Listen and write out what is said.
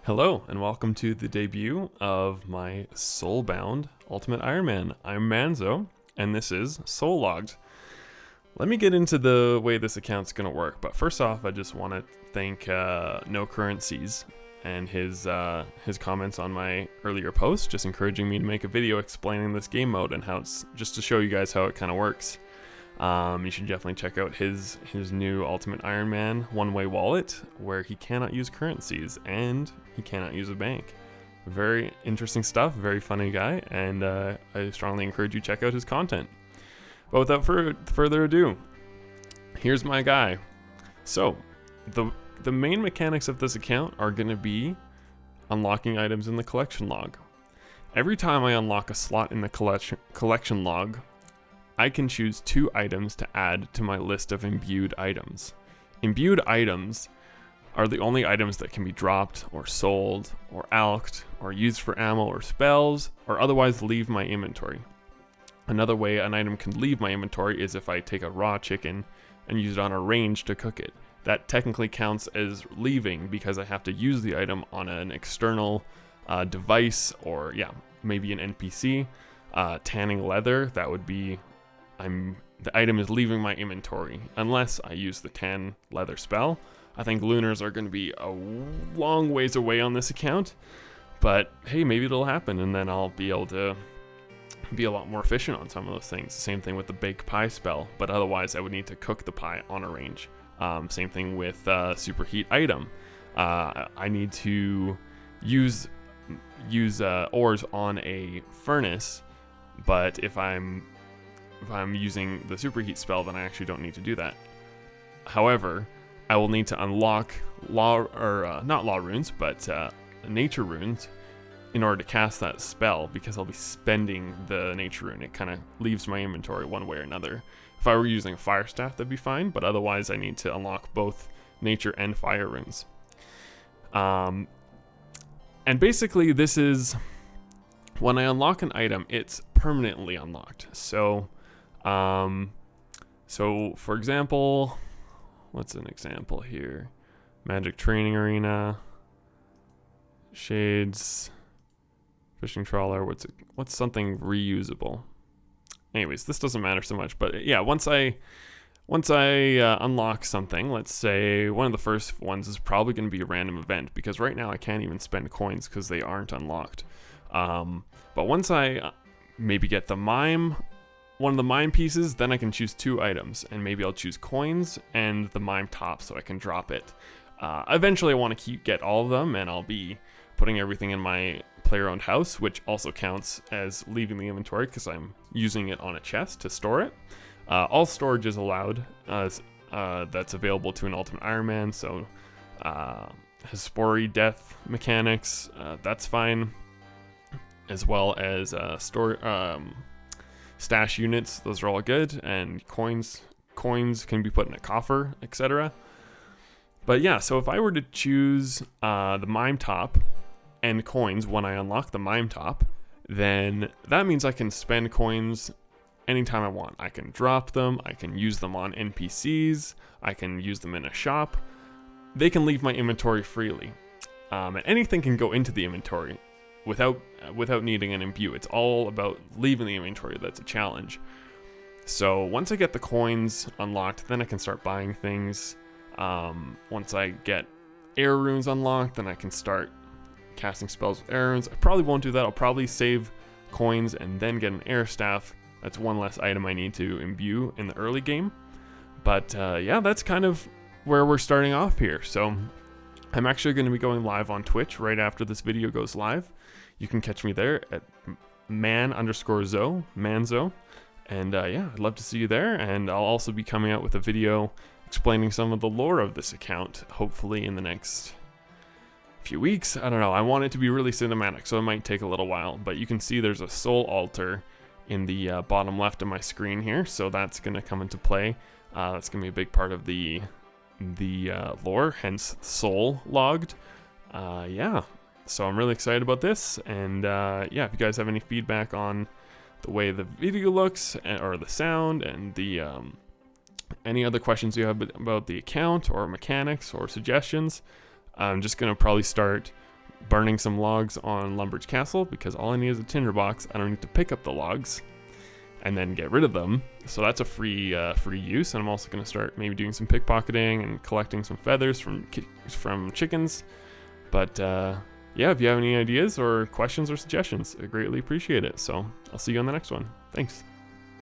Hello, and welcome to the debut of my Soulbound Ultimate Iron Man. I'm Manzo, and this is Soul Logged. Let me get into the way this account's going to work, but first off, I just want to thank No Currencies and his comments on my earlier post, just encouraging me to make a video explaining this game mode and how it's, just to show you guys how it kind of works. You should definitely check out his new Ultimate Iron Man one-way wallet, where he cannot use currencies and he cannot use a bank. Very interesting stuff, very funny guy, and I strongly encourage you to check out his content. But without further ado, here's my guy. So, the main mechanics of this account are going to be unlocking items in the collection log. Every time I unlock a slot in the collection log, I can choose 2 items to add to my list of imbued items. Imbued items are the only items that can be dropped or sold or alched or used for ammo or spells or otherwise leave my inventory. Another way an item can leave my inventory is if I take a raw chicken and use it on a range to cook it. That technically counts as leaving because I have to use the item on an external device or maybe an NPC. Tanning leather, that would be the item is leaving my inventory unless I use the tan leather spell. I think lunars are going to be a long ways away on this account, but hey, maybe it'll happen and then I'll be able to be a lot more efficient on some of those things. Same thing with the bake pie spell, but otherwise I would need to cook the pie on a range. Same thing with superheat item. I need to use ores on a furnace, but if I'm using the superheat spell, then I actually don't need to do that. However, I will need to unlock not law runes, but nature runes in order to cast that spell, because I'll be spending the nature rune. It kind of leaves my inventory one way or another. If I were using a fire staff, that'd be fine, but otherwise I need to unlock both nature and fire runes. And basically this is, when I unlock an item, it's permanently unlocked. So for example, what's an example here? Magic training arena, shades, fishing trawler. What's something reusable? Anyways, this doesn't matter so much, but yeah, once I unlock something, let's say one of the first ones is probably going to be a random event, because right now I can't even spend coins because they aren't unlocked. But once I maybe get one of the mime pieces, then I can choose 2 items, and maybe I'll choose coins and the mime top so I can drop it. Eventually I want to get all of them, and I'll be putting everything in my player-owned house, which also counts as leaving the inventory because I'm using it on a chest to store it. All storage is allowed, that's available to an Ultimate Iron Man, so Hespori death mechanics, that's fine, as well as stash units, those are all good, and coins can be put in a coffer, etc. But yeah, so if I were to choose the mime top and coins when I unlock the mime top, then that means I can spend coins anytime I want. I can drop them, I can use them on NPCs, I can use them in a shop. They can leave my inventory freely, and anything can go into the inventory without needing an imbue. It's all about leaving the inventory that's a challenge. So once I get the coins unlocked, then I can start buying things. Once I get air runes unlocked, then I can start casting spells with air runes. I probably won't do that. I'll probably save coins and then get an air staff. That's one less item I need to imbue in the early game. But yeah, that's kind of where we're starting off here. So I'm actually going to be going live on Twitch right after this video goes live. You can catch me there at Manzo. And yeah, I'd love to see you there. And I'll also be coming out with a video explaining some of the lore of this account, hopefully in the next few weeks. I don't know. I want it to be really cinematic, so it might take a little while. But you can see there's a soul altar in the bottom left of my screen here, so that's going to come into play. That's going to be a big part of the lore, hence soul logged. Yeah, so I'm really excited about this, and yeah, if you guys have any feedback on the way the video looks or the sound and the any other questions you have about the account or mechanics or suggestions, I'm just going to probably start burning some logs on Lumber's castle because all I need is a tinderbox. I don't need to pick up the logs and then get rid of them. So that's a free use. And I'm also going to start maybe doing some pickpocketing and collecting some feathers from chickens. But yeah, if you have any ideas or questions or suggestions, I greatly appreciate it. So I'll see you on the next one. Thanks.